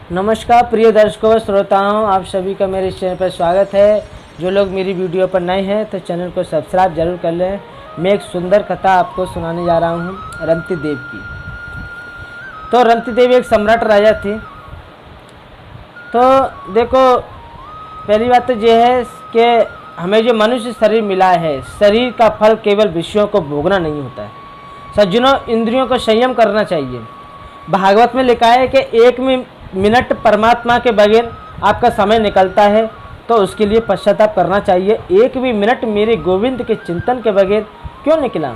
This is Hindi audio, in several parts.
नमस्कार प्रिय दर्शकों व श्रोताओं, आप सभी का मेरे इस चैनल पर स्वागत है। जो लोग मेरी वीडियो पर नए हैं तो चैनल को सब्सक्राइब जरूर कर लें। मैं एक सुंदर कथा आपको सुनाने जा रहा हूँ रंती देव की। तो रंती देवी एक सम्राट राजा थी। तो देखो, पहली बात तो यह है कि हमें जो मनुष्य शरीर मिला है, शरीर का फल केवल विषयों को भोगना नहीं होता है। सज्जनों, इंद्रियों को संयम करना चाहिए। भागवत में लिखा है कि एक मिनट परमात्मा के बगैर आपका समय निकलता है तो उसके लिए पश्चाताप करना चाहिए। एक भी मिनट मेरे गोविंद के चिंतन के बगैर क्यों निकला?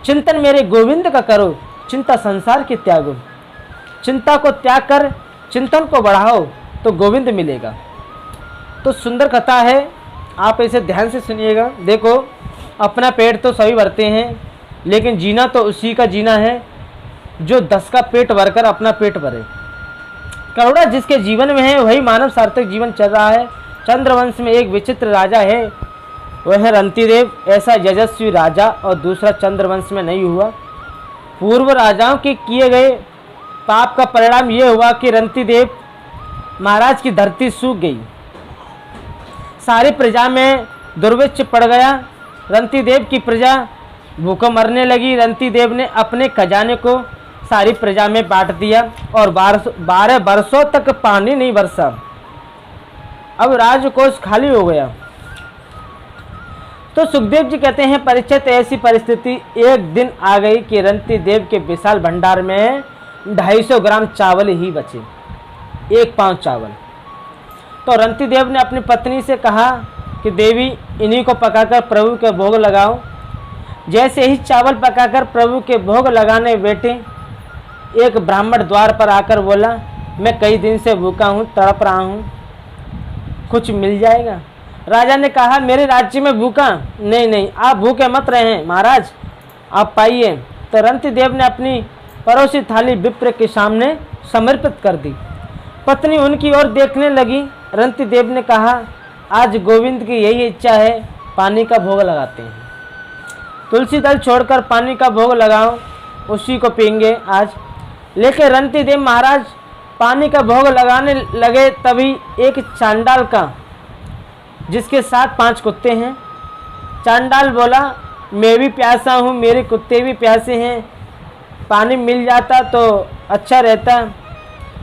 चिंतन मेरे गोविंद का करो, चिंता संसार की त्यागो। चिंता को त्याग कर चिंतन को बढ़ाओ तो गोविंद मिलेगा। तो सुंदर कथा है, आप इसे ध्यान से सुनिएगा। देखो, अपना पेट तो सभी भरते हैं, लेकिन जीना तो उसी का जीना है जो 10 का पेट भरकर अपना पेट भरे। करुणा जिसके जीवन में है वही मानव सार्थक जीवन चल रहा है। चंद्रवंश में एक विचित्र राजा है, वह है रंती देव। ऐसा यशस्वी राजा और दूसरा चंद्रवंश में नहीं हुआ। पूर्व राजाओं के किए गए पाप का परिणाम यह हुआ कि रंती देव महाराज की धरती सूख गई, सारी प्रजा में दुर्भिक्ष पड़ गया। रंती देव की प्रजा भूखों मरने लगी। रंती देव ने अपने खजाने को सारी प्रजा में बांट दिया और 12 वर्षों तक पानी नहीं बरसा। अब राजकोष खाली हो गया। तो सुखदेव जी कहते हैं, परीक्षित ऐसी परिस्थिति एक दिन आ गई कि रंती देव के विशाल भंडार में 250 ग्राम चावल ही बचे, 1 पाँव चावल। तो रंती देव ने अपनी पत्नी से कहा कि देवी, इन्हीं को पकाकर प्रभु के भोग लगाओ। जैसे ही चावल पकाकर प्रभु के भोग लगाने बैठे, एक ब्राह्मण द्वार पर आकर बोला, मैं कई दिन से भूखा हूँ, तड़प रहा हूँ, कुछ मिल जाएगा? राजा ने कहा, मेरे राज्य में भूखा नहीं, आप भूखे मत रहें महाराज, आप पाइए। तो रंती देव ने अपनी परोसी थाली विप्र के सामने समर्पित कर दी। पत्नी उनकी ओर देखने लगी। रंती देव ने कहा, आज गोविंद की यही इच्छा है, पानी का भोग लगाते हैं। तुलसी दल छोड़कर पानी का भोग लगाओ, उसी को पीएंगे आज। लेकिन रंती देव महाराज पानी का भोग लगाने लगे, तभी एक चांडाल का, जिसके साथ 5 कुत्ते हैं, चांडाल बोला, मैं भी प्यासा हूँ, मेरे कुत्ते भी प्यासे हैं, पानी मिल जाता तो अच्छा रहता।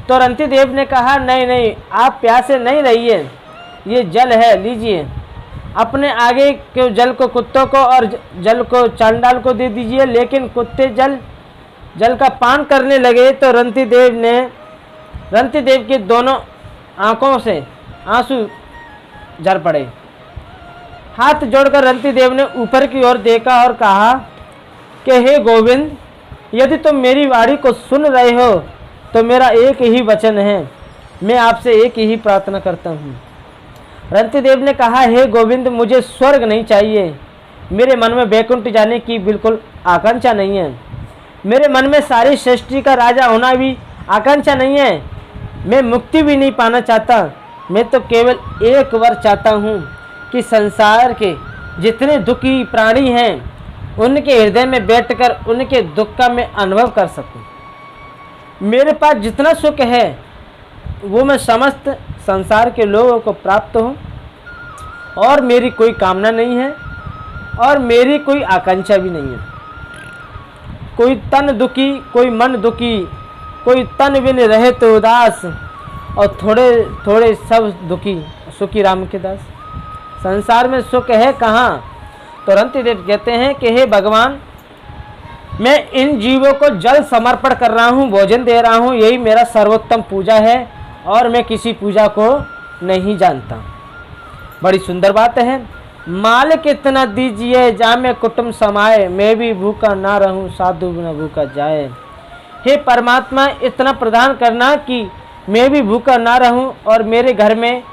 तो रंती देव ने कहा, नहीं, आप प्यासे नहीं रहिए, ये जल है, लीजिए। अपने आगे के जल को कुत्तों को और जल को चांडाल को दे दीजिए। लेकिन कुत्ते जल का पान करने लगे तो रंती देव के दोनों आंखों से आंसू झर पड़े। हाथ जोड़कर रंती देव ने ऊपर की ओर देखा और कहा कि हे गोविंद, यदि तुम मेरी वाणी को सुन रहे हो तो मेरा एक ही वचन है, मैं आपसे एक ही प्रार्थना करता हूँ। रंती देव ने कहा, हे गोविंद, मुझे स्वर्ग नहीं चाहिए, मेरे मन में वैकुंठ जाने की बिल्कुल आकांक्षा नहीं है, मेरे मन में सारी सृष्टि का राजा होना भी आकांक्षा नहीं है, मैं मुक्ति भी नहीं पाना चाहता। मैं तो केवल एक वर चाहता हूँ कि संसार के जितने दुखी प्राणी हैं उनके हृदय में बैठकर उनके दुख का मैं अनुभव कर सकूँ। मेरे पास जितना सुख है वो मैं समस्त संसार के लोगों को प्राप्त हो, और मेरी कोई कामना नहीं है और मेरी कोई आकांक्षा भी नहीं है। कोई तन दुखी, कोई मन दुखी, कोई तन बिन रहे तो उदास, और थोड़े थोड़े सब दुखी, सुखी राम के दास। संसार में सुख है कहाँ? तो रंती देव कहते हैं कि हे भगवान, मैं इन जीवों को जल समर्पण कर रहा हूँ, भोजन दे रहा हूँ, यही मेरा सर्वोत्तम पूजा है और मैं किसी पूजा को नहीं जानता। बड़ी सुंदर बात है। मालिक इतना दीजिए जामे कुटुंब समाए, मैं भी भूखा ना रहूं, साधु न भूखा जाए। हे परमात्मा, इतना प्रदान करना कि मैं भी भूखा ना रहूं और मेरे घर में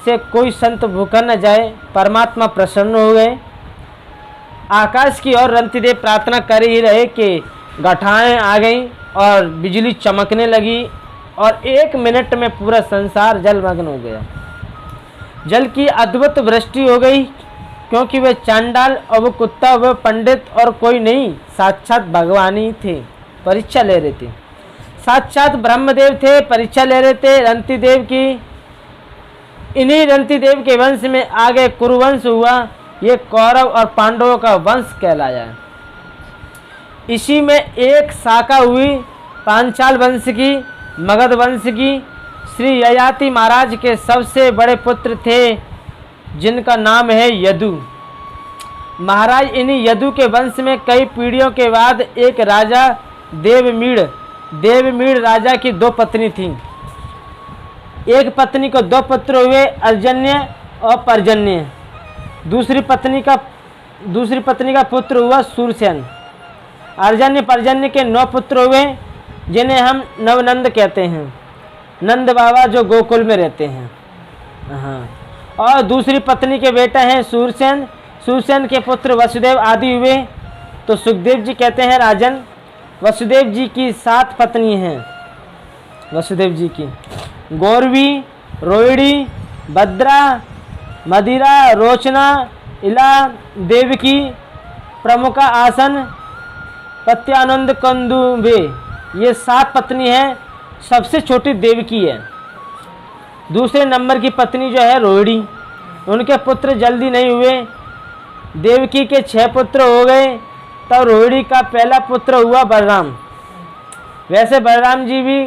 से कोई संत भूखा न जाए। परमात्मा प्रसन्न हो गए। आकाश की ओर रंती देव प्रार्थना कर ही रहे कि घटाएं आ गई और बिजली चमकने लगी और 1 मिनट में पूरा संसार जलमग्न हो गया। जल की अद्भुत वृष्टि हो गई, क्योंकि वे चांडाल और वो कुत्ता, वह पंडित और कोई नहीं, साक्षात भगवान ही थे, परीक्षा ले रहे थे। साक्षात ब्रह्मदेव थे, परीक्षा ले रहे थे रंती देव की। इन्हीं रंती देव के वंश में आगे कुरुवंश हुआ। ये कौरव और पांडवों का वंश कहलाया। इसी में एक शाखा हुई पांचाल वंश की, मगध वंश की। श्री ययाति महाराज के सबसे बड़े पुत्र थे जिनका नाम है यदु महाराज। इन्हीं यदु के वंश में कई पीढ़ियों के बाद एक राजा देवमीड़ राजा की 2 पत्नी थीं। एक पत्नी को 2 पुत्र हुए, अर्जन्य और पर्जन्य। दूसरी पत्नी का पुत्र हुआ सूरसेन। अर्जन्य पर्जन्य के 9 पुत्र हुए जिन्हें हम नवनंद कहते हैं, नंद बाबा जो गोकुल में रहते हैं। हाँ, और दूसरी पत्नी के बेटा हैं सूरसेन। सूरसेन के पुत्र वसुदेव आदि हुए। तो सुखदेव जी कहते हैं राजन, वसुदेव जी की 7 पत्नी हैं। वसुदेव जी की गौरवी, रोहिणी, भद्रा, मदिरा, रोचना, इला, देवकी, प्रमुखा, आसन, प्रत्यानंद, कंदुबे, ये 7 पत्नी हैं। सबसे छोटी देवकी है। दूसरे नंबर की पत्नी जो है रोहिणी। उनके पुत्र जल्दी नहीं हुए। देवकी के 6 पुत्र हो गए। तब रोहिणी का पहला पुत्र हुआ बलराम। वैसे बलराम जी भी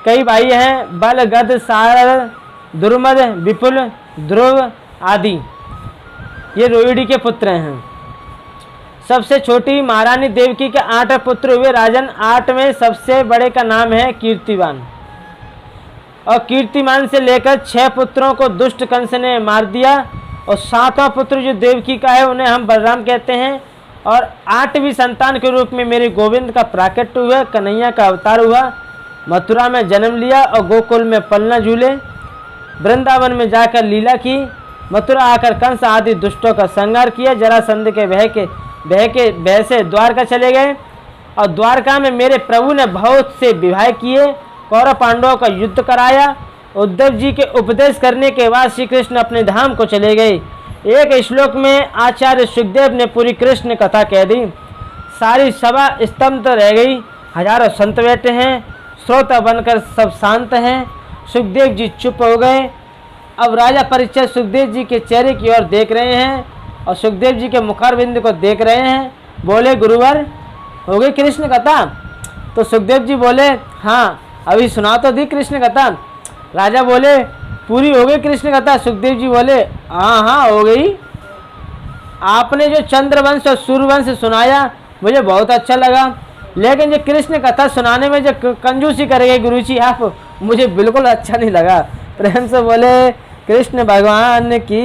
कई भाई हैं, बल, गद, सारद, दुर्मद, विपुल, ध्रुव आदि। ये रोहिणी के पुत्र हैं। सबसे छोटी महारानी देवकी के 8 पुत्र हुए राजन। 8 में सबसे बड़े का नाम है कीर्तिवान। और कीर्तिमान से लेकर 6 पुत्रों को दुष्ट कंस ने मार दिया। और 7वां पुत्र जो देवकी का है उन्हें हम बलराम कहते हैं। और 8वीं संतान के रूप में मेरे गोविंद का प्राकट्य हुआ, कन्हैया का अवतार हुआ। मथुरा में जन्म लिया और गोकुल में पलना झूले। वृंदावन में जाकर लीला की। मथुरा आकर कंस आदि दुष्टों का संहार किया। जरासंध के भय से द्वारका चले गए। और द्वारका में मेरे प्रभु ने बहुत से विवाह किए। कौरव पांडवों का युद्ध कराया। उद्धव जी के उपदेश करने के बाद श्री कृष्ण अपने धाम को चले गए। एक श्लोक में आचार्य सुखदेव ने पूरी कृष्ण कथा कह दी। सारी सभा स्तब्ध रह गई। हजारों संत बैठे हैं, श्रोता बनकर सब शांत हैं। सुखदेव जी चुप हो गए। अब राजा परीक्षित सुखदेव जी के चेहरे की ओर देख रहे हैं और सुखदेव जी के मुखारविंद को देख रहे हैं। बोले, गुरुवर हो गई कृष्ण कथा? तो सुखदेव जी बोले, हाँ अभी सुना तो दी कृष्ण कथा। राजा बोले, पूरी हो गई कृष्ण कथा? सुखदेव जी बोले, हाँ हो गई। आपने जो चंद्रवंश और सूर्यवंश सुनाया मुझे बहुत अच्छा लगा, लेकिन जो कृष्ण कथा सुनाने में जो कंजूसी करेंगे गुरुजी आप, मुझे बिल्कुल अच्छा नहीं लगा। प्रेम से बोले कृष्ण भगवान की।